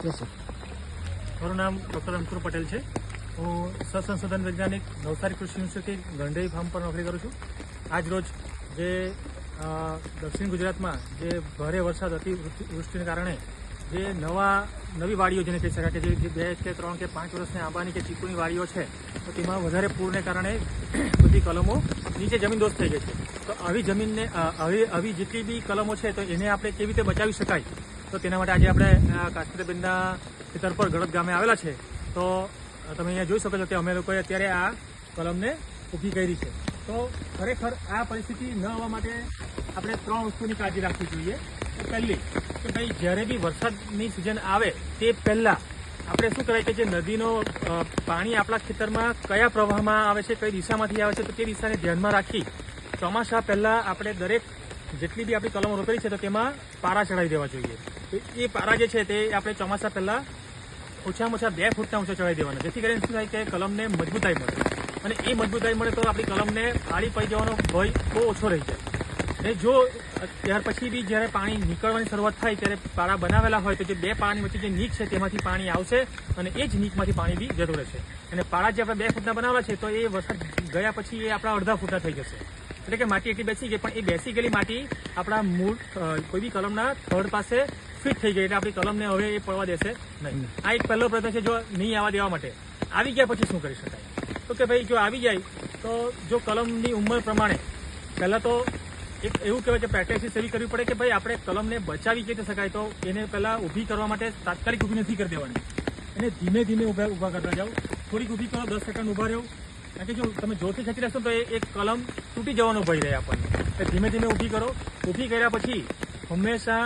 મારું નામ ડૉક્ટર અંકુર પટેલ છે। હું સહસંશોધન વૈજ્ઞાનિક નવસારી કૃષિ યુનિવર્સિટી ગંડેઈ ફાર્મ પર નોકરી કરું છું। આજ રોજ જે દક્ષિણ ગુજરાતમાં જે ભારે વરસાદ અતિવૃષ્ટિને કારણે જે નવી વાડીઓ જેને કહી શકાય કે જે 2 કે 3 કે 5 વર્ષની આંબાની કે ચીકુની વાડીઓ છે તો તેમાં વધારે પૂરને કારણે બધી કલમો નીચે જમીનદોસ્ત થઈ ગઈ છે। તો આવી જમીનને આવી જેટલી બી કલમો છે તો એને આપણે કેવી રીતે બચાવી શકાય તો તેના માટે આજે આપણે કાશ્મીરબેનના ખેતર પર ગળત ગામે આવેલા છે। તો તમે અહીંયા જોઈ શકો છો કે અમે લોકોએ અત્યારે આ કલમને ઊભી કરી છે। તો ખરેખર આ પરિસ્થિતિ ન આવવા માટે આપણે 3 વસ્તુની કાળજી રાખવી જોઈએ। પહેલી કે ભાઈ જ્યારે બી વરસાદની સિઝન આવે તે પહેલાં આપણે શું કરાય કે જે નદીનો પાણી આપણા ખેતરમાં કયા પ્રવાહમાં આવે છે, કઈ દિશામાંથી આવે છે તો તે દિશાને ધ્યાનમાં રાખી ચોમાસા પહેલાં આપણે દરેક જેટલી બી આપણી કલમો રોપેલી છે તો તેમાં પારા ચડાવી દેવા જોઈએ। એ પારા જે છે તે આપણે ચોમાસા પહેલાં ઓછામાં ઓછા 2 ફૂટના ઊંચા ચડાવી દેવાના, જેથી કરીને શું થાય કે કલમને મજબૂતાઈ મળે અને એ મજબૂતાઈ મળે તો આપણી કલમને આડી પડી જવાનો ભય બહુ ઓછો રહી જાય। અને જો ત્યાર પછી બી જ્યારે પાણી નીકળવાની શરૂઆત થાય ત્યારે પારા બનાવેલા હોય તો જે 2 પારાની વચ્ચે જે નીક છે તેમાંથી પાણી આવશે અને એ જ નીકમાંથી પાણી બી જતું રહેશે। અને પારા જે આપણે 2 ફૂટના બનાવેલા છે તો એ વરસાદ ગયા પછી એ આપણા અડધા ફૂટના થઈ જશે, એટલે કે માટી એટલી બેસી ગઈ પણ એ બેસી ગયેલી માટી આપણા મૂળ કોઈ બી કલમના થડ પાસે ફિટ થઈ ગઈ, એટલે આપણી કલમને હવે એ પડવા દેશે નહીં। આ એક પહેલો પ્રયત્ન છે જો નહીં આવવા દેવા માટે। આવી ગયા પછી શું કરી શકાય તો કે ભાઈ જો આવી જાય તો જો કલમની ઉંમર પ્રમાણે પહેલાં તો એક એવું કહેવાય કે પ્રેક્ટિસ એવી કરવી પડે કે ભાઈ આપણે કલમને બચાવી કેવી રીતે શકાય તો એને પહેલાં ઊભી કરવા માટે તાત્કાલિક ઊભી નથી કરી દેવાની, એને ધીમે ધીમે ઊભા કરતા જાઓ। થોડીક ઊભી કરો, 10 સેકન્ડ ઊભા રહો, કારણ કે જો તમે જોરથી ખેંચી રહેશો તો એક કલમ તૂટી જવાનો ભય રહે આપણને। એટલે ધીમે ધીમે ઊભી કરો। ઊભી કર્યા પછી હંમેશા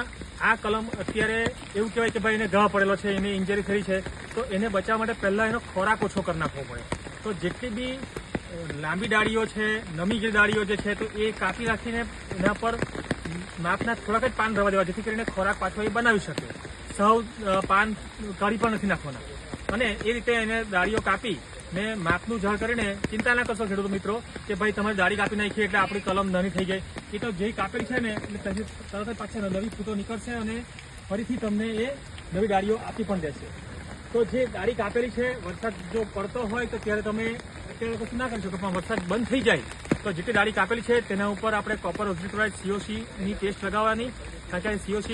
આ કલમ અત્યારે એવું કહેવાય કે ભાઈ એને ઘા પડેલો છે, એને ઇન્જરી થઈ છે તો એને બચાવવા માટે પહેલાં એનો ખોરાક ઓછો કરી નાખવો પડે। તો જેટલી બી લાંબી ડાળીઓ છે, નમી ગયેલી ડાળીઓ જે છે તો એ કાપી રાખીને એના પર માપના થોડાક જ પાન રવા દેવા, જેથી કરીને ખોરાક પાછો એ બનાવી શકે। સૌ પાન કાઢી પણ નથી નાખવાના અને એ રીતે એને ડાળીઓ કાપી ને માપનું ઝાડ કરીને ચિંતા ના કરશો ખેડૂત મિત્રો કે ભાઈ તમારી ડાળી કાપી નાખી એટલે આપણી કલમ નાની થઈ ગઈ। એ તો જે કાપેલી છે ને એટલે તરત જ પાછળ નવી ફૂટો નીકળશે અને ફરીથી તમને એ નવી ડાળીઓ આપી પણ દેશે। તો જે ડાળી કાપેલી છે વરસાદ જો પડતો હોય તો ત્યારે તમે અત્યારે કશું ના કરી શકો, પણ વરસાદ બંધ થઈ જાય તો જેટલી ડાળી કાપેલી છે તેના ઉપર આપણે કોપર ઓક્ઝીક્લોરાઇડ COC ની પેસ્ટ લગાવવાની, કારણ કે COC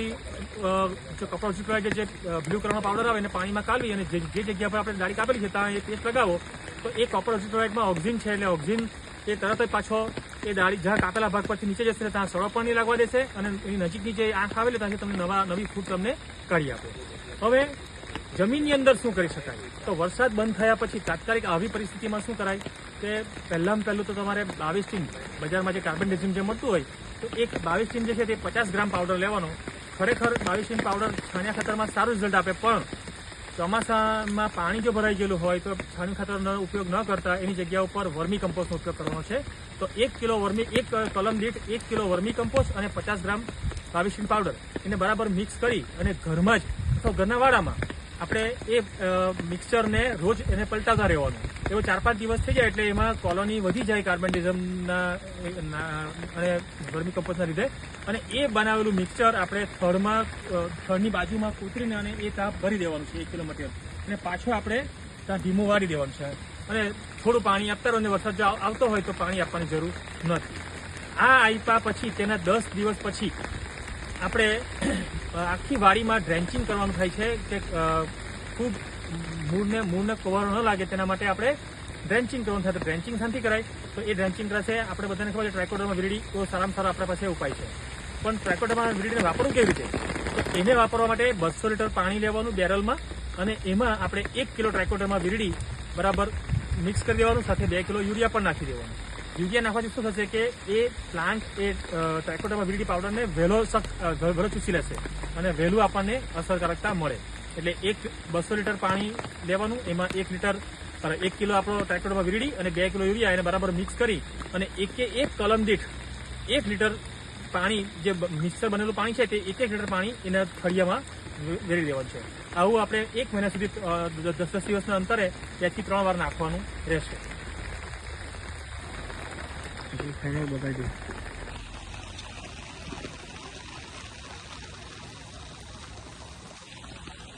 કોપર ઓક્ઝીક્લોરાઇડ જે બ્લુ કલરનો પાવડર આવે એને પાણીમાં કાઢવી અને જે જગ્યા પર આપણે ડાળી કાપેલી છે ત્યાં એ પેસ્ટ લગાવો તો એ કોપર ઓક્ઝીક્લોરાઇડમાં ઓક્સિજન છે એટલે ઓક્સિજન એ તરત જ પાછો એ ડાળી જ્યાં કાપેલા ભાગ પરથી નીચે જશે ત્યાં સડો પણ નહીં લાગવા દેશે અને એની નજીકની જે આંખ આવેલી ત્યાંથી તમને નવી ફૂટ તમને કાઢી આપે। હવે જમીનની અંદર શું કરી શકાય તો વરસાદ બંધ થયા પછી તાત્કાલિક આવી પરિસ્થિતિમાં શું કરાય કે પહેલું તો તમારે 22 ટીન બજારમાં જે કાર્બેન્ડિઝમ જે મળતું હોય તો એક 22 ટીન જે છે તે 50 ગ્રામ પાવડર લેવાનો। ખરેખર 22 ટીન પાવડર છાણિયા ખાતરમાં સારું રિઝલ્ટ આપે, પણ ચોમાસામાં પાણી જો ભરાઈ ગયેલું હોય તો છાણિયું ખાતરનો ઉપયોગ ન કરતા એની જગ્યા ઉપર વર્મી કમ્પોસ્ટનો ઉપયોગ કરવાનો છે। તો 1 કલમ દીઠ 1 કિલો વર્મી કમ્પોસ્ટ અને 50 ગ્રામ 22 ટીન પાવડર એને બરાબર મિક્સ કરી અને ઘરમાં જ અથવા ઘરના વાડામાં આપણે એ મિક્સચરને રોજ એને પલટાવતા રહેવાનું। એવો 4-5 દિવસ થઈ જાય એટલે એમાં કોલોની વધી જાય કાર્બેન્ડિઝમના અને વર્મી કમ્પોસ્ટના લીધે, અને એ બનાવેલું મિક્સચર આપણે થડની બાજુમાં કોતરીને અને એ ત્યાં ભરી દેવાનું છે 1 કિલો મટીરિયલ, અને પાછો આપણે ત્યાં ધીમું વાળી દેવાનું છે અને થોડું પાણી આપતા રહો અને વરસાદ જો આવતો હોય તો પાણી આપવાની જરૂર નથી। આ આપ્યા પછી તેના 10 દિવસ પછી આપણે આખી વાડીમાં ડ્રેન્ચિંગ કરવાનું થાય છે કે ખૂબ મૂળને કવર ન લાગે તેના માટે આપણે ડ્રેન્ચિંગ કરવાનું થાય। તો ડ્રેન્ચિંગ શાંતિ કરાય તો એ ડ્રેન્ચિંગ કરશે આપણે બધાને ખબર છે ટ્રાયકોડર્મા વિરિડી તો સારામાં સારો આપણા પાસે ઉપાય છે, પણ ટ્રાયકોડર્મા વિરિડીને વાપરવું કેવી રીતે તો એને વાપરવા માટે 200 લીટર પાણી લેવાનું બેરલમાં અને એમાં આપણે 1 કિલો ટ્રાયકોડર્મા વિરિડી બરાબર મિક્સ કરી દેવાનું, સાથે 2 કિલો યુરિયા પણ નાખી દેવાનું। યુરિયા નાખવાથી શું થશે કે એ પ્લાન્ટ એ ટ્રાયકોડર્મા વિરિડી પાવડરને વહેલો ચૂસી લેશે અને વહેલું આપણને અસરકારકતા મળે। એટલે 200 લીટર પાણી લેવાનું, એમાં 1 કિલો આપણો ટ્રાયકોડર્મા વિરિડી અને 2 કિલો યુરિયા એને બરાબર મિક્સ કરી અને એક કલમ દીઠ 1 લીટર પાણી જે મિક્સર બનેલું પાણી છે તે 1 લીટર પાણી એના થળિયામાં વેરી દેવાનું છે। આવું આપણે 1 મહિના સુધી 10 દિવસના અંતરે 2 થી 3 વાર નાખવાનું રહેશે।